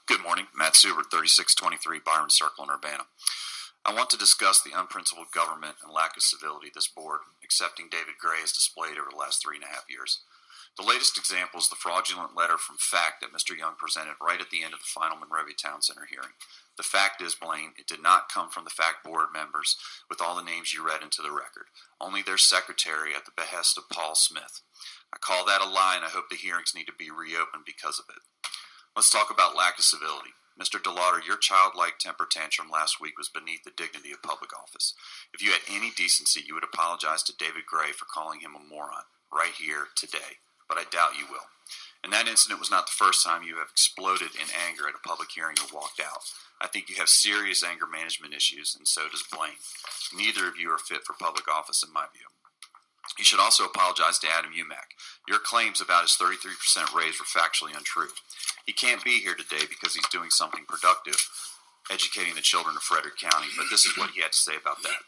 Good morning, Matt Seubert, 3623 Byron Circle in Urbana. I want to discuss the unprincipled government and lack of civility this board, accepting David Gray, has displayed over the last 3.5 years. The latest example is the fraudulent letter from FACT that Mr. Young presented right at the end of the final Monrovia Town Center hearing. The fact is, Blaine, it did not come from the FACT board members with all the names you read into the record, only their secretary at the behest of Paul Smith. I call that a lie, and I hope the hearings need to be reopened because of it. Let's talk about lack of civility. Mr. Delauter, your childlike temper tantrum last week was beneath the dignity of public office. If you had any decency, you would apologize to David Gray for calling him a moron right here today, but I doubt you will. And that incident was not the first time you have exploded in anger at a public hearing and walked out. I think you have serious anger management issues, and so does Blaine. Neither of you are fit for public office, in my view. You should also apologize to Adam Umak. Your claims about his 33% raise were factually untrue. He can't be here today because he's doing something productive, educating the children of Frederick County, but this is what he had to say about that.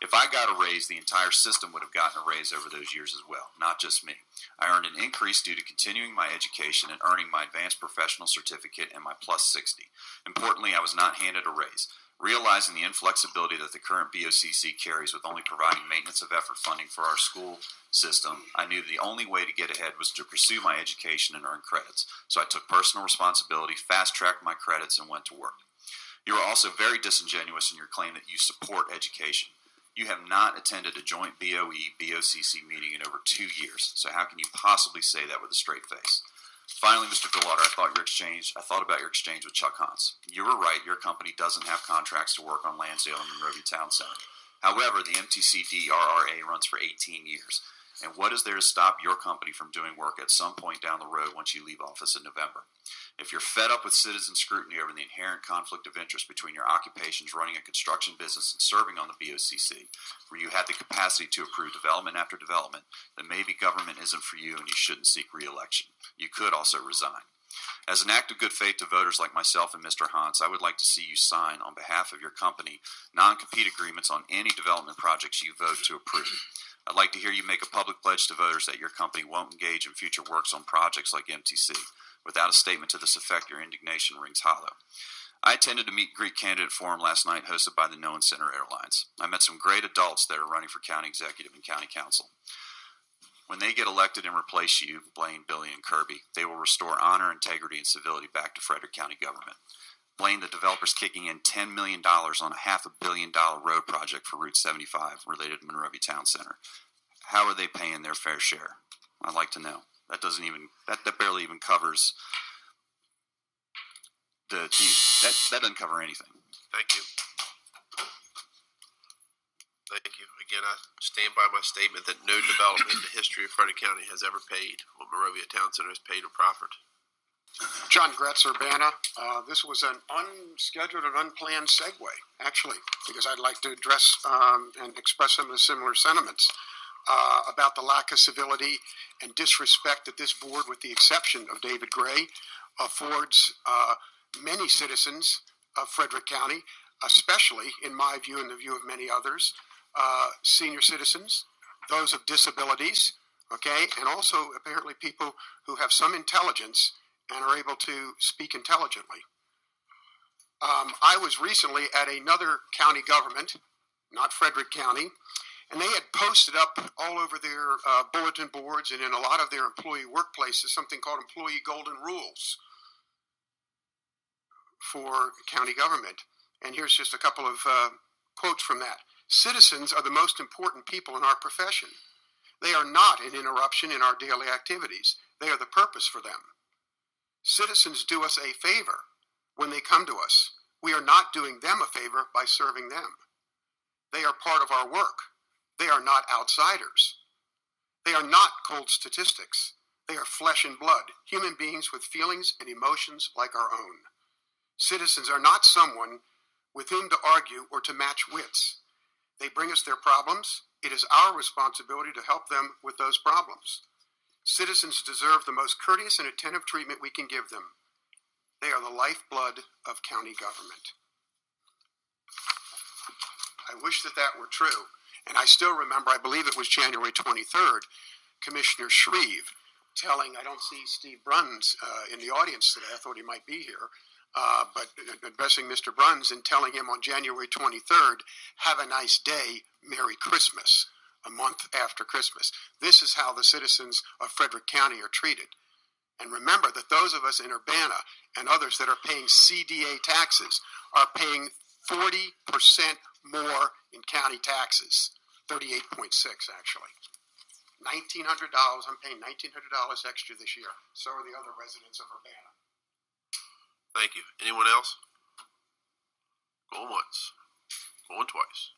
If I got a raise, the entire system would have gotten a raise over those years as well, not just me. I earned an increase due to continuing my education and earning my advanced professional certificate and my plus 60. Importantly, I was not handed a raise. Realizing the inflexibility that the current BoCC carries with only providing maintenance of effort funding for our school system, I knew the only way to get ahead was to pursue my education and earn credits. So I took personal responsibility, fast-tracked my credits, and went to work. You are also very disingenuous in your claim that you support education. You have not attended a joint BOE-BOCC meeting in over 2 years, so how can you possibly say that with a straight face? Finally, Mr. Delauter, I thought about your exchange with Chuck Honse. You were right, your company doesn't have contracts to work on Lansdale and Monrovia Town Center. However, the MTCD RRA runs for 18 years. And what is there to stop your company from doing work at some point down the road once you leave office in November? If you're fed up with citizen scrutiny over the inherent conflict of interest between your occupations running a construction business and serving on the BoCC, where you had the capacity to approve development after development, then maybe government isn't for you and you shouldn't seek re-election. You could also resign. As an act of good faith to voters like myself and Mr. Honse, I would like to see you sign, on behalf of your company, non-compete agreements on any development projects you vote to approve. I'd like to hear you make a public pledge to voters that your company won't engage in future works on projects like MTC. Without a statement to this effect, your indignation rings hollow. I attended a meet and greet candidate forum last night hosted by the Noan Center Airlines. I met some great adults that are running for county executive and county council. When they get elected and replace you, Blaine, Billy, and Kirby, they will restore honor, integrity, and civility back to Frederick County government. Blaine, the developer's kicking in $10 million on a $500 million road project for Route 75 related to Monrovia Town Center. How are they paying their fair share? I'd like to know. That barely even covers that doesn't cover anything. Thank you. Thank you. Again, I stand by my statement that no development in the history of Frederick County has ever paid what Monrovia Town Center has paid or proffered. John Gretz of Urbana. This was an unscheduled and unplanned segue, actually, because I'd like to address and express some of the similar sentiments about the lack of civility and disrespect that this board, with the exception of David Gray, affords many citizens of Frederick County, especially, in my view and the view of many others, senior citizens, those of disabilities, okay, and also apparently people who have some intelligence and are able to speak intelligently. I was recently at another county government, not Frederick County, and they had posted up all over their bulletin boards and in a lot of their employee workplaces something called employee golden rules for county government. And here's just a couple of quotes from that. Citizens are the most important people in our profession. They are not an interruption in our daily activities. They are the purpose for them. Citizens do us a favor when they come to us. We are not doing them a favor by serving them. They are part of our work. They are not outsiders. They are not cold statistics. They are flesh and blood, human beings with feelings and emotions like our own. Citizens are not someone with whom to argue or to match wits. They bring us their problems. It is our responsibility to help them with those problems. Citizens deserve the most courteous and attentive treatment we can give them. They are the lifeblood of county government. I wish that were true. And I still remember, I believe it was January 23rd, Commissioner Shreve telling, I don't see Steve Bruns in the audience today, I thought he might be here, but addressing Mr. Bruns and telling him on January 23rd, have a nice day, Merry Christmas, a month after Christmas. This is how the citizens of Frederick County are treated. And remember that those of us in Urbana and others that are paying CDA taxes are paying 40% more in county taxes, 38.6 actually. $1,900, I'm paying $1,900 extra this year. So are the other residents of Urbana. Thank you. Anyone else? Going once. Going twice.